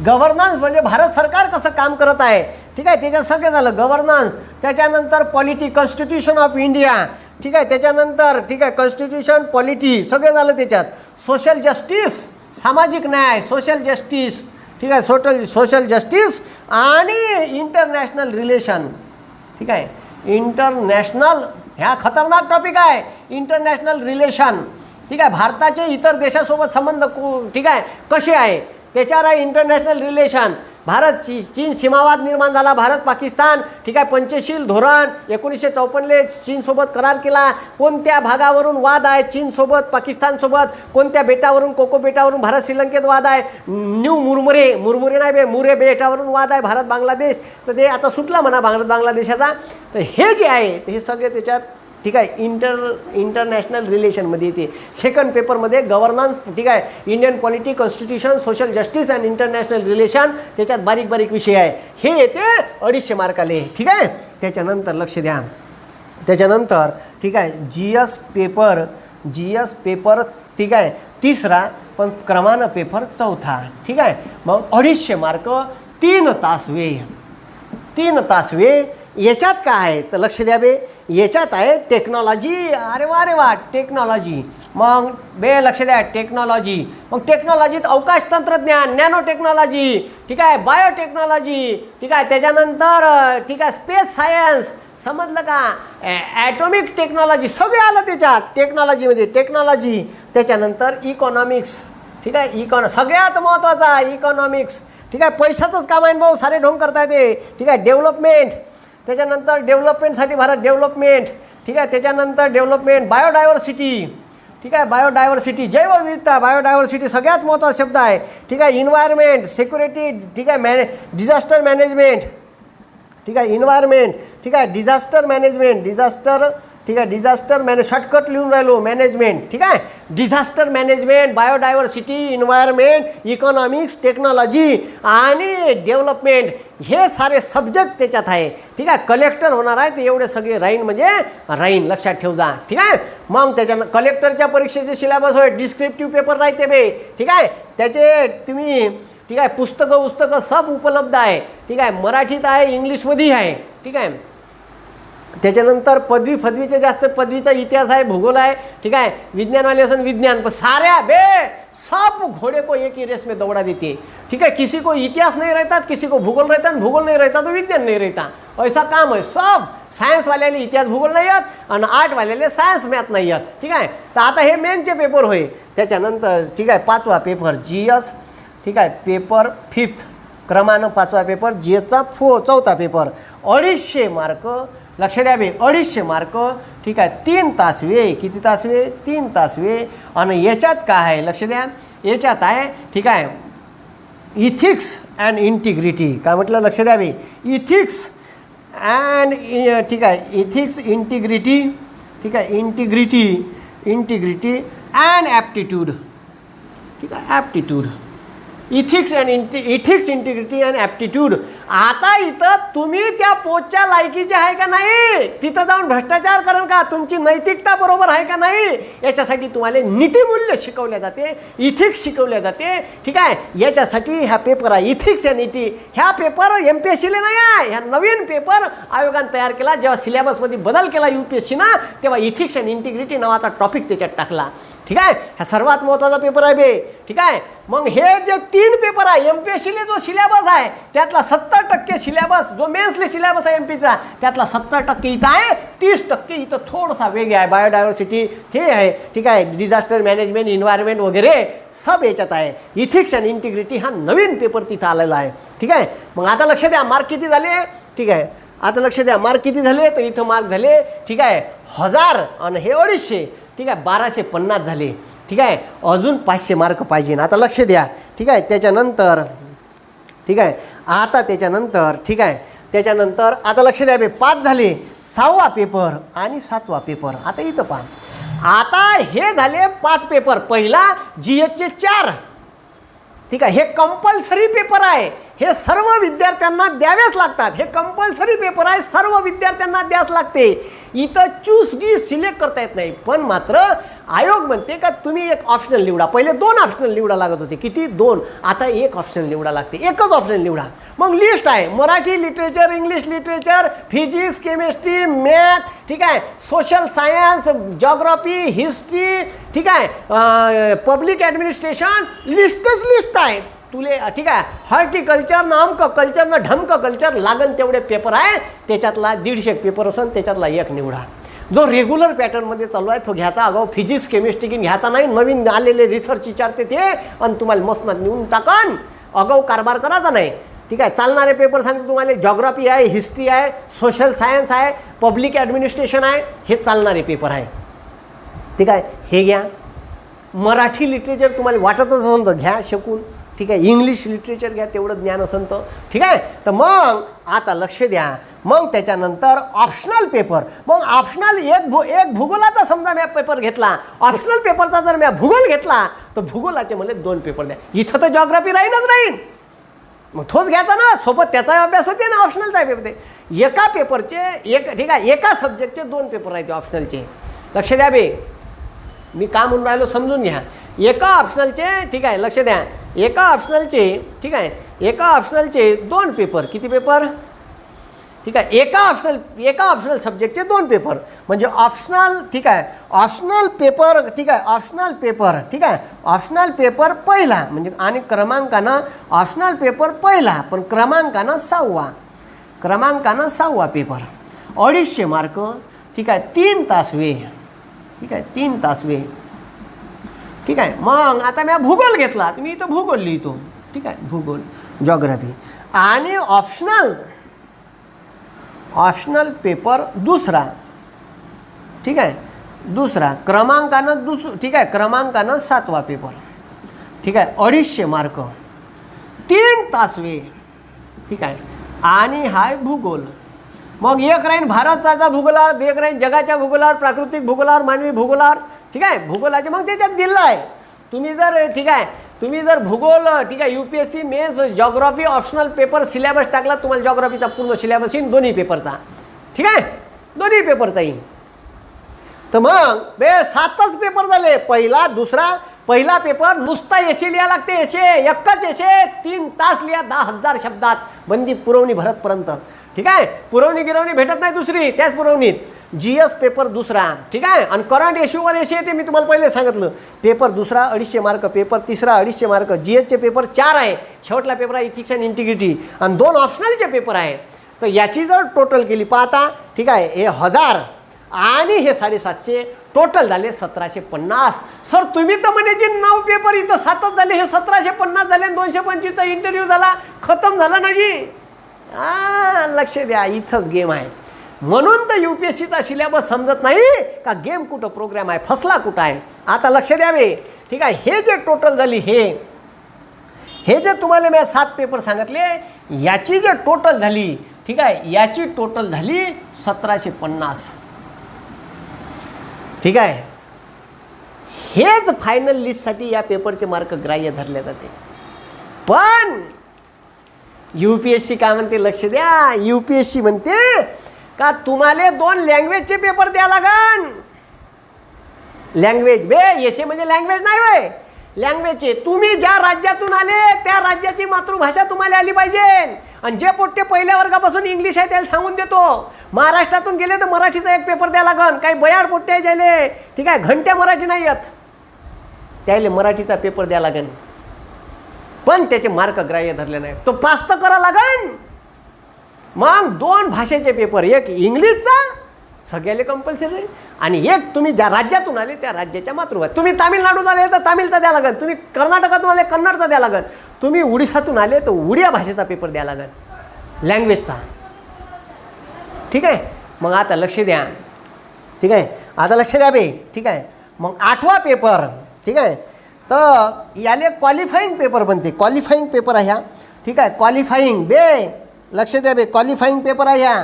गव्हर्नन्स म्हणजे भारत सरकार कसं काम करत आहे. ठीक आहे, त्याच्यात सगळं झालं गव्हर्नन्स. त्याच्यानंतर पॉलिटी, कॉन्स्टिट्यूशन ऑफ इंडिया. ठीक आहे, त्याच्यानंतर ठीक आहे कॉन्स्टिट्यूशन, पॉलिटी सगळं झालं त्याच्यात. सोशल जस्टिस, सामाजिक न्याय, सोशल जस्टिस. ठीक आहे, सोशल जस्टिस आणि इंटरनॅशनल रिलेशन. ठीक आहे, इंटरनॅशनल, ह्या खतरनाक टॉपिक आहे इंटरनॅशनल रिलेशन. ठीक आहे, भारताचे इतर देशासोबत संबंध ठीक आहे कसे आहे त्याच्यावर आहे इंटरनॅशनल रिलेशन. भारत चीन सीमावाद निर्माण झाला, भारत पाकिस्तान. ठीक आहे, पंचशील धोरण 1954 चीनसोबत करार केला. कोणत्या भागावरून वाद आहे चीनसोबत, पाकिस्तानसोबत? कोणत्या बेटावरून, कोको बेटावरून भारत श्रीलंकेत वाद आहे. न्यू मुरमुरे नाही बे, मुरे बेटावरून वाद आहे भारत बांगलादेश. तर ते आता सुटला म्हणा भारत बांगलादेशाचा. तर हे जे आहे हे सगळे त्याच्यात ठीक आहे इंटरनॅशनल रिलेशनमध्ये येते. सेकंड पेपरमध्ये गव्हर्नन्स, ठीक आहे, Indian polity, constitution, social justice and international relation, त्याच्यात बारीक बारीक विषय आहे. हे येते 250 मार्काले. ठीक आहे, त्याच्यानंतर लक्ष द्या, त्याच्यानंतर ठीक आहे जी एस पेपर ठीक आहे 3रा, पण क्रमानं पेपर 4था. ठीक आहे, मग 250 मार्क, 3 तासवे. याच्यात काय आहे तर लक्ष द्या बे, याच्यात आहे टेक्नॉलॉजी. अरे वा टेक्नॉलॉजी. मग बे लक्ष द्या, टेक्नॉलॉजी. मग टेक्नॉलॉजीत अवकाश तंत्रज्ञान, नॅनो टेक्नॉलॉजी. ठीक आहे, बायोटेक्नॉलॉजी. ठीक आहे, त्याच्यानंतर ठीक आहे स्पेस सायन्स, समजलं का, ॲटॉमिक टेक्नॉलॉजी सगळे आलं त्याच्यात. टेक्नॉलॉजीमध्ये टेक्नॉलॉजी. त्याच्यानंतर इकॉनॉमिक्स. ठीक आहे, सगळ्यात महत्त्वाचा इकॉनॉमिक्स. ठीक आहे, पैशाचंच काम आहे भाऊ, सारे ढोंग करता येते. ठीक आहे, डेव्हलपमेंट. त्याच्यानंतर डेव्हलपमेंटसाठी भारत डेव्हलपमेंट. ठीक आहे, त्याच्यानंतर डेव्हलपमेंट, बायोडायव्हर्सिटी. ठीक आहे, बायोडायव्हर्सिटी, जैवविविधता, बायोडायव्हर्सिटी सगळ्यात महत्त्वाचा शब्द आहे. ठीक आहे, इन्व्हायरमेंट, सिक्युरिटी. ठीक आहे, डिझास्टर मॅनेजमेंट. ठीक आहे, इन्व्हायरमेंट. ठीक आहे, डिझास्टर मॅनेजमेंट, ठीक आहे, डिझास्टर शॉर्टकट लिहून राहिलो, मॅनेजमेंट. ठीक आहे, disaster management, biodiversity, environment, economics, technology आणि डेव्हलपमेंट, हे सारे सब्जेक्ट त्याच्यात आहे. ठीक आहे, कलेक्टर होणार आहे ते एवढे सगळे राहीन म्हणजे राहीन, लक्षात ठेव जा. ठीक आहे, मग त्याच्यानं कलेक्टरच्या परीक्षेचे सिलेबस होय, डिस्क्रिप्टिव्ह पेपर राहते बे. ठीक आहे, त्याचे तुम्ही ठीक आहे पुस्तकं सब उपलब्ध आहे. ठीक आहे, मराठीत आहे, इंग्लिशमध्येही आहे. ठीक आहे, त्याच्यानंतर पदवीचे जास्त, पदवीचा इतिहास आहे, भूगोल आहे. ठीक आहे, विज्ञानवाले असन विज्ञान, पण साऱ्या बे सब घोड़े को एक ही रेस में दौड़ा देती है. ठीक है, किसी को इतिहास नहीं रहता, किसी को भूगोल रहता, भूगोल नहीं रहता तो विज्ञान नहीं रहता. ऐसा काम है. सब सायन्स वाल्याला इतिहास भूगोल नाही येत आणि आर्ट वाल्याला सायन्स मॅथ नाही येत. ठीक आहे, तर आता हे मेनचे पेपर होय. त्याच्यानंतर ठीक आहे 5वा पेपर GS. ठीक आहे, पेपर 5th क्रमानं 5वा पेपर, GSचा 4था पेपर. 250 मार्क. लक्ष द्या बे, 250 मार्क. ठीक आहे, 3 तासवे. किती तासवे? 3 तासवे. आणि याच्यात काय आहे लक्ष द्या, याच्यात आहे ठीक आहे इथिक्स अँड इंटिग्रिटी. काय म्हटलं लक्ष द्या बे, इथिक्स अँड ठीक आहे इथिक्स, इंटिग्रिटी. ठीक आहे, इंटिग्रिटी अँड ॲप्टिट्यूड. ठीक आहे, aptitude, ethics, integrity and aptitude. आता इथं तुम्ही त्या पोस्टच्या लायकीचे आहे का नाही, तिथं जाऊन भ्रष्टाचार करण का, तुमची नैतिकता बरोबर आहे का नाही, याच्यासाठी तुम्हाला नीतिमूल्य शिकवल्या जाते, इथिक्स शिकवल्या जाते. ठीक आहे, याच्यासाठी ह्या पेपर आहे इथिक्स अँड ह्या पेपर MPSCला नाही आहे, ह्या नवीन पेपर आयोगाने तयार केला. जेव्हा सिलेबसमध्ये बदल केला UPSCना, तेव्हा इथिक्स अँड इंटिग्रिटी नावाचा टॉपिक त्याच्यात टाकला. ठीक आहे, हा सर्वात महत्त्वाचा पेपर आहे बे. ठीक आहे, मग हे जे 3 पेपर आहे MPSCले जो सिलेबस आहे त्यातला 70% सिलेबस, जो मेन्सले सिलेबस आहे MPचा, त्यातला 70% इथं आहे, 30% इथं थोडासा वेगळा आहे. बायोडायव्हर्सिटी हे आहे. ठीक आहे, डिझास्टर मॅनेजमेंट, इन्व्हायरमेंट वगैरे सब याच्यात आहे. इथिक्स अँड इंटिग्रिटी हा नवीन पेपर तिथं आलेला आहे. ठीक आहे, मग आता लक्ष द्या मार्क किती झाले. ठीक आहे, आता लक्ष द्या मार्क किती झाले, तर इथं मार्क झाले ठीक आहे 1000 आणि हे 250. ठीक आहे, 1250 झाले. ठीक आहे, अजून 500 मार्क पाहिजे. आता लक्ष द्या. ठीक आहे, त्याच्यानंतर ठीक आहे आता त्याच्यानंतर ठीक आहे त्याच्यानंतर आता लक्ष द्या बे, 5 झाले. 6वा पेपर आणि 7वा पेपर. आता इथं पहा, आता हे झाले 5 पेपर. पहिला GSचे 4. ठीक आहे, हे कंपल्सरी पेपर आहे. हे सर्व विद्यार्थ्यांना द्यावेच लागतात. हे कंपल्सरी पेपर आहे, सर्व विद्यार्थ्यांना द्यास लागते. इथं चूज डी सिलेक्ट करता येत नाही. पण मात्र आयोग म्हणते का तुम्ही एक ऑप्शनल निवडा. पहिले 2 ऑप्शनल निवडा लागत होते. किती? 2. आता एक ऑप्शनल निवडा लागते. एकच ऑप्शनल निवडा. मग लिस्ट आहे, Marathi literature, English literature, physics, chemistry, math, ठीक आहे, सोशल सायन्स, जॉग्राफी, हिस्ट्री, ठीक आहे, पब्लिक ॲडमिनिस्ट्रेशन, लिस्ट आहे तुले. ठीक आहे, हॉर्टिकल्चर, नामक कल्चर ना ढमक कल्चर, लागन तेवढे पेपर आहे. त्याच्यातला 150 पेपर असेल, त्याच्यातला एक निवडा. जो रेग्युलर पॅटर्नमध्ये चालू आहे तो घ्यायचा. अगाऊ फिजिक्स केमिस्ट्री घ्यायचा नाही. नवीन आलेले रिसर्च विचारते ते आणि तुम्हाला मसनात नेऊन टाकन. अगाऊ कारभार करायचा नाही. ठीक आहे, चालणारे पेपर सांगतो तुम्हाला. जॉग्राफी आहे, हिस्ट्री आहे, सोशल सायन्स आहे, पब्लिक ॲडमिनिस्ट्रेशन आहे. हे चालणारे पेपर आहे. ठीक आहे, हे घ्या. मराठी लिटरेचर तुम्हाला वाटतच असेल तर घ्या शिकून. ठीक आहे, इंग्लिश लिटरेचर घ्या, तेवढं ज्ञान असेल तर. ठीक आहे, तर मग आता लक्ष द्या. मग त्याच्यानंतर ऑप्शनल पेपर. मग ऑप्शनल एक भूगोलाचा समजा मी पेपर घेतला. ऑप्शनल पेपरचा जर मी भूगोल घेतला तर भूगोलाचे मला 2 पेपर द्या. इथं तर जॉग्राफी राहील. मग तोच घ्यायचा ना, सोबत त्याचा अभ्यास होते ना, ऑप्शनलचा पेपर ते. एका पेपरचे ठीक आहे, एका सब्जेक्टचे 2 पेपर आहेत ऑप्शनलचे. लक्ष द्या बे, मी का म्हणून राहिलो समजून घ्या. एका ऑप्शनलचे, ठीक आहे, लक्ष द्या, एका ऑप्शनलचे, ठीक आहे, एका ऑप्शनलचे 2 पेपर. किती पेपर? ठीक आहे, एका ऑप्शनल सब्जेक्टचे 2 पेपर म्हणजे ऑप्शनल. ठीक आहे, ऑप्शनल पेपर. ठीक आहे, ऑप्शनल पेपर. ठीक आहे, ऑप्शनल पेपर पहिला म्हणजे आणि क्रमांकानं ऑप्शनल पेपर पहिला पण क्रमांकानं 6वा पेपर. 250 मार्क. ठीक आहे, 3 तास वेळ. ठीक आहे, 3 तास वेळ. ठीक आहे, मग आता मी भूगोल घेतला. मी इथं भूगोल लिहितो. ठीक आहे, भूगोल, जॉग्राफी आणि ऑप्शनल पेपर दुसरा. ठीक आहे, दुसरा क्रमांकानं ठीक आहे, क्रमांकानं 7वा पेपर. ठीक आहे, 250 मार्क, 3 तास वेळ. ठीक आहे, आणि हाय भूगोल. मग एक राहीन भारताचा भूगोलावर, एक राहीन जगाच्या भूगोलावर, प्राकृतिक भूगोलावर, मानवी भूगोलावर. ठीक आहे, भूगोलाचे मग त्याच्यात दिलं आहे. तुम्ही जर ठीक आहे, तुम्ही जर भूगोल, ठीक आहे, UPSC mains geography optional paper syllabus टाकला, तुम्हाला जॉग्राफीचा पूर्ण सिलेबस येईल दोन्ही पेपरचा. ठीक आहे, दोन्ही पेपरचा येईल. तर मग 7च पेपर झाले. पहिला, दुसरा. पहिला पेपर नुसता एसे लिहा लागते. एकच एसे 3 तास लिहा, 10,000 शब्दात, बंदी पुरवणी भरतपर्यंत. ठीक आहे, पुरवणी गिरवणी भेटत नाही दुसरी त्याच पुरवणीत. GS पेपर दुसरा. ठीक आहे, आणि करंट इश्यूवर एसे येते. मी तुम्हाला पहिले सांगितलं. पेपर दुसरा 250 मार्क, पेपर तिसरा 250 मार्क. GSचे पेपर 4 आहे. शेवटला पेपर आहे इथिक्स अँड इंटिग्रिटी आणि 2 ऑप्शनलचे पेपर आहे. तर याची जर टोटल केली पाहता, ठीक आहे, हे 1000 आणि हे 750 टोटल झाले 1750. सर तुम्ही तर म्हणे जे 9 पेपर इथं 7च झाले, हे 1750 झाले. 225चा इंटरव्ह्यू झाला, खतम झाला नाही. लक्ष द्या, इथंच गेम आहे. म्हणून तर UPSCचा सिलेबस समजत नाही का गेम कुठं, प्रोग्राम आहे, फसला कुठं आहे. आता लक्ष द्यावे. ठीक आहे, हे जे टोटल झाली, हे जे तुम्हाला मी 7 पेपर सांगितले, याची जे टोटल झाली, ठीक आहे, याची टोटल झाली 1750. ठीक आहे, हेच फायनल लिस्टसाठी या पेपरचे मार्क ग्राह्य धरले जाते. पण UPSC काय म्हणते, लक्ष द्या, UPSC म्हणते का तुम्हाला 2 लँग्वेजचे पेपर द्या लागन. लँग्वेज बे, एसे म्हणजे लँग्वेज नाही वय, लँग्वेजचे. तुम्ही ज्या राज्यातून आले त्या राज्याची मातृभाषा तुम्हाला आली पाहिजे. आणि जे पोट्टे पहिल्या वर्गापासून इंग्लिश आहे त्याला सांगून देतो. महाराष्ट्रातून गेले तर मराठीचा एक पेपर द्या लागन. काही बयाड पोट्टे आहे ज्याले, ठीक आहे, घंट्या मराठी नाही येत, त्याले मराठीचा पेपर द्या लागन. पण त्याचे मार्क ग्राह्य धरले नाही. तो पास तर करा लागन. मग 2 भाषेचे पेपर, एक इंग्लिशचा सगळ्याला कंपल्सरी आणि एक तुम्ही ज्या राज्यातून आले त्या राज्याच्या मातृभाषा. तुम्ही तामिळनाडूत आले तर तामिळचा द्या लागन. तुम्ही कर्नाटकातून आले कन्नडचा द्या लागन. तुम्ही उडीसातून आले तर उडिया भाषेचा पेपर द्या लागन, लँग्वेजचा. ठीक आहे, मग आता लक्ष द्या. ठीक आहे, आता लक्ष द्या बे. ठीक आहे, मग 8वा पेपर. ठीक आहे, तर याले क्वालिफाईंग पेपर बनते. क्वालिफाईंग पेपर आहे ह्या. ठीक आहे, क्वालिफाईंग बे, लक्ष द्या बे, क्वालिफाईंग पेपर आहे ह्या.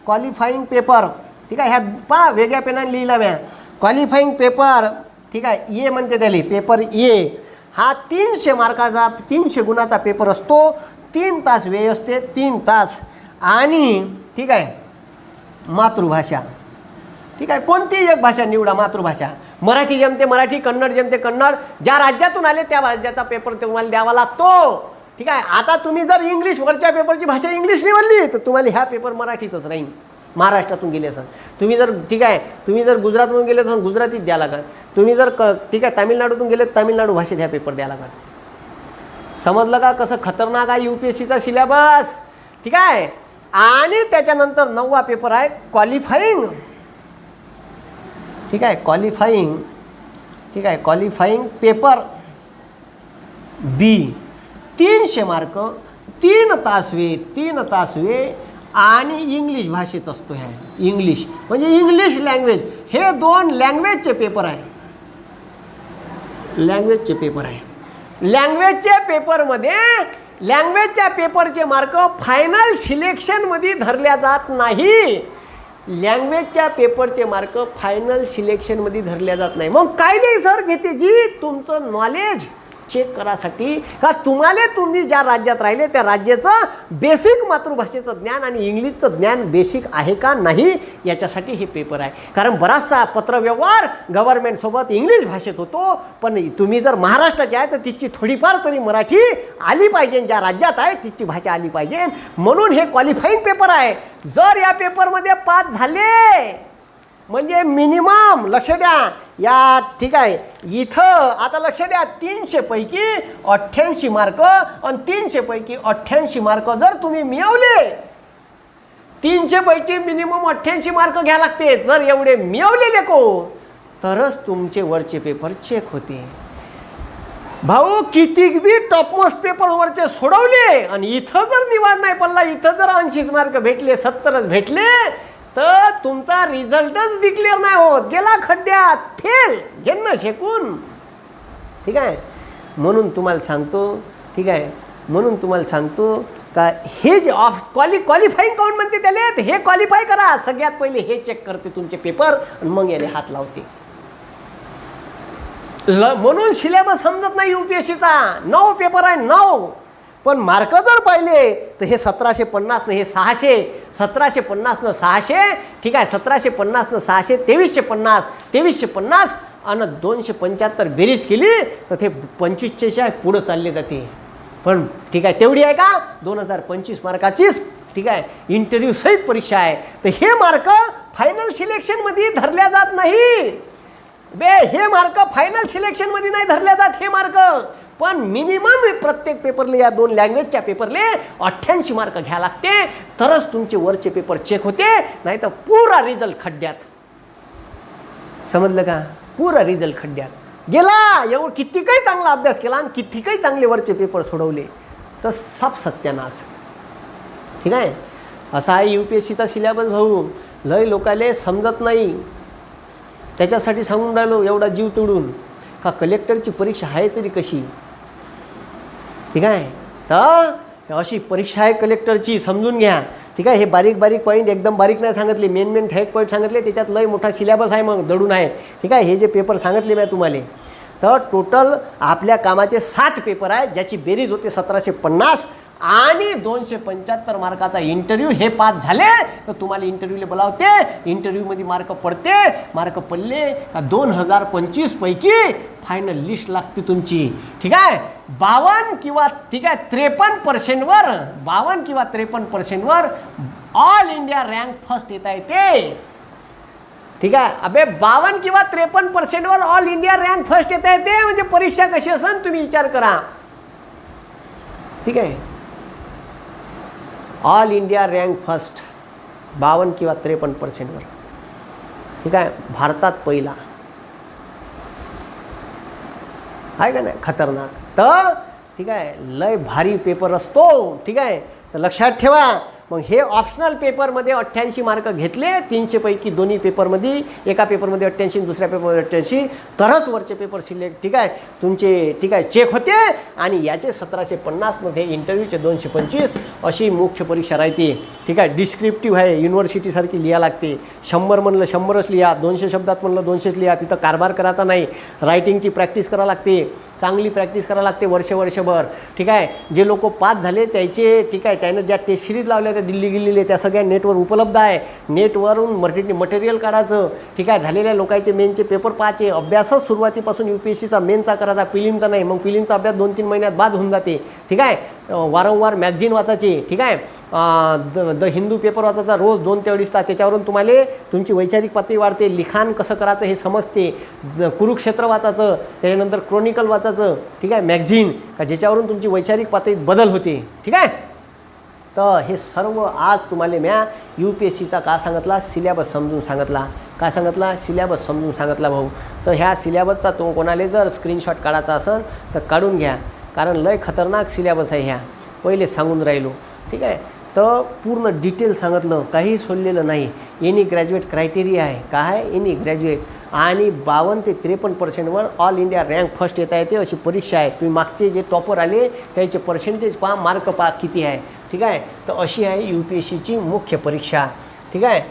Qualifying paper. ठीक आहे, ह्या पहा वेगळ्या पेनाने लिहिला म्या. Qualifying paper. ठीक आहे, म्हणते त्याला पेपर ए. हा 300 मार्काचा 300 गुणाचा पेपर असतो. 3 तास वेळ असते, 3 तास. आणि ठीक आहे, मातृभाषा, ठीक आहे, कोणतीही एक भाषा निवडा. मातृभाषा मराठी जमते मराठी, कन्नड जमते कन्नड. ज्या राज्यातून आले त्या राज्याचा पेपर तुम्हाला द्यावा लागतो. ठीक आहे. आता तुम्ही जर इंग्लिश वरच्या पेपरची भाषा इंग्लिश निवडली तर तुम्हाला ह्या पेपर मराठीतच राहील. महाराष्ट्रातून गेले असाल तुम्ही, जर ठीक आहे तुम्ही जर गुजरातमधून गेले तर गुजरातीत द्या लागत. तुम्ही जर ठीक आहे तामिळनाडूतून गेले तर तामिळनाडू भाषेत ह्या पेपर द्या लागत. समजलं का कसं खतरनाक आहे UPSCचा सिलेबस. ठीक आहे. आणि त्याच्यानंतर 9वा पेपर आहे क्वालिफाईंग. ठीक आहे, क्वालिफाईंग. ठीक आहे, क्वालिफाईंग पेपर B 300 मार्क, 3 तास वेळ आणि इंग्लिश भाषेत असतो. ह्या इंग्लिश म्हणजे इंग्लिश लँग्वेज. हे 2 लँग्वेजचे पेपर आहे. लँग्वेजचे पेपर आहे. लँग्वेजच्या पेपरमध्ये लँग्वेजच्या पेपरचे मार्क फायनल सिलेक्शनमध्ये धरल्या जात नाही. लँग्वेजच्या पेपरचे मार्क फायनल सिलेक्शनमध्ये धरल्या जात नाही. मग काय नाही सर घेते जी तुमचं नॉलेज चेक करासाठी का तुम्हाला तुम्ही ज्या राज्यात राहिले त्या राज्याचं बेसिक मातृभाषेचं ज्ञान आणि इंग्लिशचं ज्ञान बेसिक आहे का नाही याच्यासाठी हे पेपर आहे. कारण बराचसा पत्रव्यवहार गव्हर्नमेंटसोबत इंग्लिश भाषेत होतो. पण तुम्ही जर महाराष्ट्राचे आहे तर तिची थोडीफार तरी मराठी आली पाहिजे. ज्या राज्यात आहे तिची भाषा आली पाहिजे. म्हणून हे क्वालिफाईंग पेपर आहे. जर या पेपरमध्ये पास झाले म्हणजे मिनिमम लक्ष द्या या. ठीक आहे, इथं आता लक्ष द्या 300 पैकी 88 मार्क आणि 300 पैकी 88 मार्क जर तुम्ही मिळवले, 300 पैकी मिनिमम 88 मार्क घ्या लागते. जर एवढे मिळवलेले को तरच तुमचे वरचे पेपर चेक होते. भाऊ किती बी टॉपमोस्ट पेपर वरचे सोडवले आणि इथं जर निवड नाही पडला, इथं जर 80 मार्क भेटले, 70च भेटले तर तुमचा रिझल्टच डिक्लेअर नाही होत. गेला खड्ड्यात, फेल, घेणं शेकून. ठीक आहे. म्हणून तुम्हाला सांगतो, ठीक आहे, म्हणून तुम्हाला सांगतो का हे जे क्वालिफाईंग काउंट म्हणते त्याला, हे क्वालिफाय करा. सगळ्यात पहिले हे चेक करते तुमचे पेपर आणि मग याला हात लावते. म्हणून सिलेबस समजत नाही UPSCचा. 9 पेपर आहे, 9. पण मार्क जर पाहिले तर हे 1750 न हे 600, 1750 600. ठीक आहे, 1750 600, 2350, 2350 आणि 275 बेरीज केली तर ते 25च्या पुढं चालले जाते. पण ठीक आहे तेवढी आहे का 2025 मार्काचीच. ठीक आहे, इंटरव्ह्यू सहित परीक्षा आहे. तर हे मार्क फायनल सिलेक्शनमध्ये धरल्या जात नाही. हे मार्क फायनल सिलेक्शनमध्ये नाही धरल्या जात हे मार्क. पण मिनिमम प्रत्येक पेपरले या 2 लँग्वेजच्या पेपरले 88 मार्क घ्या लागते तरच तुमचे वरचे पेपर चेक होते. नाही तर पुरा रिझल्ट खड्ड्यात. समजलं का? पुरा रिझल्ट खड्ड्यात गेला. एवढं किती काही चांगला अभ्यास केला आणि किती काही चांगले वरचे पेपर सोडवले तर सब सत्यानाश. ठीक आहे, असा आहे UPSCचा सिलेबस. भाऊ लय लोकाले समजत नाही. त्याच्यासाठी सांगून राहिलो एवढा जीव तोडून का कलेक्टरची परीक्षा आहे तरी कशी. ठीक आहे, तर अशी परीक्षा आहे कलेक्टरची, समजून घ्या. ठीक आहे, हे बारीक बारीक पॉईंट एकदम बारीक नाही सांगितले, मेन ठेक पॉईंट सांगितले. त्याच्यात लय मोठा सिलेबस आहे मग दडून आहे. ठीक आहे, हे जे पेपर सांगितले मी तुम्हाला तर टोटल आपल्या कामाचे 7 पेपर आहे ज्याची बेरीज होते 1750 आणि 275 मार्काचा इंटरव्ह्यू. हे पास झाले तर तुम्हाला इंटरव्ह्यूला बोलावते. इंटरव्ह्यूमध्ये मार्क पडते. मार्क पडले का 2025 पैकी फायनल लिस्ट लागते तुमची. ठीक आहे, 52 किंवा ठीक आहे 53% वर 52 किंवा 53% were all India rank first येता येते. ठीक आहे, अबे 52 किंवा 53% were all India rank first येता येते. म्हणजे परीक्षा कशी असेल तुम्ही विचार करा. ठीक आहे, ऑल इंडिया रँक फर्स्ट 52 किंवा 53% वर. ठीक आहे, भारतात पहिला आहे का नाही, खतरनाक. तर ठीक आहे लय भारी पेपर असतो. ठीक आहे, तर लक्षात ठेवा मग हे ऑप्शनल पेपरमध्ये 88 मार्क घेतले 300 पैकी दोन्ही पेपरमध्ये, एका पेपरमध्ये 88 दुसऱ्या पेपरमध्ये 88, तरच वरचे पेपर सिलेक्ट ठीक आहे तुमचे ठीक आहे चेक होते आणि याचे 1750मध्ये इंटरव्ह्यूचे 225 अशी मुख्य परीक्षा राहते ठीक आहे. डिस्क्रिप्टिव्ह आहे, युनिव्हर्सिटीसारखी लिहा लागते. 100 म्हणलं 100च लिहा, 200 शब्दात म्हणलं 200च लिहा. तिथं कारभार करायचा नाही. रायटिंगची प्रॅक्टिस करावं लागते, चांगली प्रॅक्टिस करावं लागते वर्षभर ठीक आहे. जे लोक पास झाले त्याचे ठीक आहे त्यानं ज्या टेस्ट सिरीज लावल्या त्या दिल्ली गिल्लीले त्या सगळ्या नेटवर उपलब्ध आहे. नेटवरून मटेरियल काढायचं ठीक आहे. झालेल्या लोकांचे मेनचे पेपर पाहायचे. अभ्यासच सुरुवातीपासून UPSCचा मेनचा करायचा, फिलिमचा नाही. मग फिलिमचा अभ्यास 2-3 महिन्यात बाद होऊन जाते ठीक आहे. वारंवार मॅगझिन वाचायची ठीक आहे. द हिंदू पेपर वाचायचा रोज 2 ते 2.5 तास. त्याच्यावरून तुम्हाला तुमची वैचारिक पातळी वाढते, लिखाण कसं करायचं हे समजते. कुरुक्षेत्र वाचायचं, त्याच्यानंतर क्रोनिकल वाचायचं ठीक आहे मॅगझिन का ज्याच्यावरून तुमची वैचारिक पातळीत बदल होते ठीक आहे. तर हे सर्व आज तुम्हाला म्या UPSCचा का सांगितला, सिलेबस समजून सांगितला. काय सांगितला, सिलेबस समजून सांगितला भाऊ. तर ह्या सिलेबसचा तो कोणाला जर स्क्रीनशॉट काढायचा असेल तर काढून घ्या, कारण लय खतरनाक सिलेबस आहे. ह्या पहिले सांगून राहिलो ठीक आहे. तर पूर्ण डिटेल सांगितलं, काही सोडलेलं नाही. एनी ग्रॅज्युएट क्रायटेरिया आहे. काय आहे, एनी ग्रॅज्युएट आणि 52 ते 53% ऑल इंडिया रँक फर्स्ट येता येते अशी परीक्षा आहे. तुम्ही मागचे जे टॉपर आले त्याचे पर्सेंटेज पहा, मार्क पहा किती आहे ठीक आहे. तर अशी आहे UPSCची मुख्य परीक्षा ठीक आहे.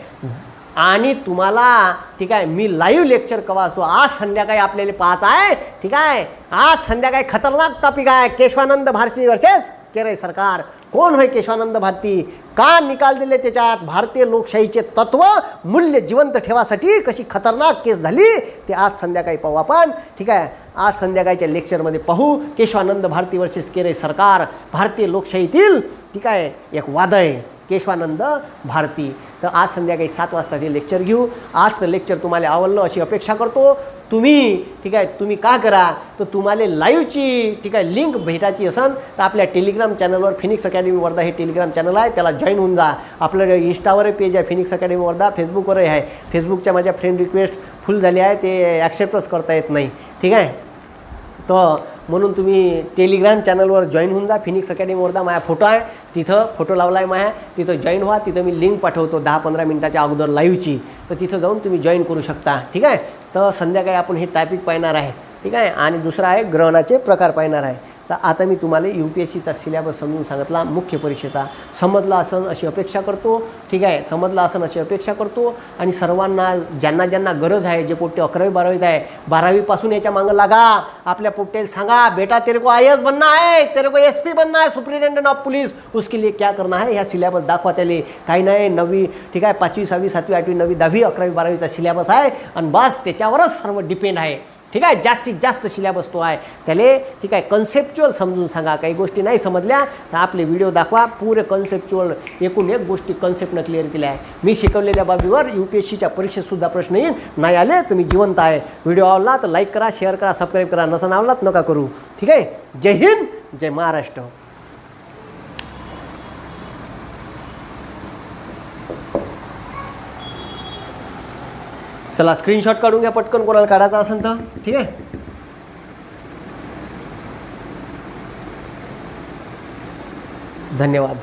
आणि तुम्हाला ठीक आहे मी लाईव्ह लेक्चर कवा असतो, आज संध्याकाळी आपल्याला पाहायचं आहे ठीक आहे. आज संध्याकाळी खतरनाक टॉपिक आहे, केशवानंद भारती वर्सेस केरळ सरकार. कोण होय केशवानंद भारती, का निकाल दिले त्याच्यात, भारतीय लोकशाहीचे तत्व मूल्य जिवंत ठेवासाठी कशी खतरनाक केस झाली ते आज संध्याकाळी पाहू आपण ठीक आहे. आज संध्याकाळच्या लेक्चरमध्ये पाहू केशवानंद भारती वर्सेस केरळ सरकार, भारतीय लोकशाहीतील ठीक आहे एक वाद आहे केशवानंद भारती. तर आज संध्याकाळी 7 वाजता ते लेक्चर घेऊ. आजचं लेक्चर तुम्हाला आवडलं अशी अपेक्षा करतो. तुम्ही ठीक आहे तुम्ही का करा, तर तुम्हाला लाईव्हची ठीक आहे लिंक भेटायची असेल तर आपल्या टेलिग्राम चॅनलवर फिनिक्स अकॅडमी वर्धा हे टेलिग्राम चॅनल आहे, त्याला जॉईन होऊन जा. आपलं इंस्टावर पेज आहे फिनिक्स अकॅडमी वर्धा, फेसबुकवरही आहे. फेसबुकच्या माझ्या फ्रेंड रिक्वेस्ट फुल झाली आहे, ते ॲक्सेप्टच करता येत नाही ठीक आहे. तर म्हणून तुम्ही टेलिग्राम चॅनलवर जॉईन होऊन जा. फिनिक्स अकॅडमी वर्धा माझा फोटो आहे, तिथं फोटो लावला आहे माझ्या, तिथं जॉईन व्हा. तिथं मी लिंक पाठवतो 10-15 मिनिटाच्या अगोदर लाईव्हची, तर तिथं जाऊन तुम्ही जॉईन करू शकता ठीक आहे. तर संध्याकाळी आपण हे टॉपिक पाहणार आहे ठीक आहे. आणि दुसरा आहे ग्रहणाचे प्रकार पाहणार आहे. तर आता मी तुम्हाला UPSCचा सिलेबस समजून सांगितला, मुख्य परीक्षेचा. समजला असेल अशी अपेक्षा करतो ठीक आहे. समजला असेल अशी अपेक्षा करतो. आणि सर्वांना ज्यांना ज्यांना गरज आहे, जे पोट्टे 11वी-12वीत आहे, 12वीपासून याच्या मागं लागा. आपल्या पोट्टेला सांगा बेटा तेरे को IAS बनना है, तेरे को SP बनना है, सुप्रिटेंडेंट ऑफ पुलिस, उसके लिए क्या करना है ह्या सिलेबस दाखवा त्याले. काही नाही 9वी ठीक आहे 5वी 6वी 7वी 8वी 9वी 10वी 11वी 12वीचा सिलेबस आहे आणि बस त्याच्यावरच सर्व डिपेंड आहे ठीक आहे. जास्तीत जास्त सिलेबस तो आहे. त्याले ठीक आहे कन्सेप्च्युअल समजून सांगा. काही गोष्टी नाही समजल्या तर आपले व्हिडिओ दाखवा, पुरे कन्सेप्च्युअल एकूण एक गोष्टी कन्सेप्टनं क्लिअर केल्या आहे. मी शिकवलेल्या बाबीवर UPSCच्या परीक्षेतसुद्धा प्रश्न येईल. नाही आले तर मी जिवंत आहे. व्हिडिओ आवडला तर लाईक करा, शेअर करा, सबस्क्राईब करा. नसन आवडलात नका करू ठीक आहे. जय हिंद, जय महाराष्ट्र. चला स्क्रीनशॉट काढून घ्या पटकन, कोणाला काढायचा असेल तर ठीक आहे. धन्यवाद.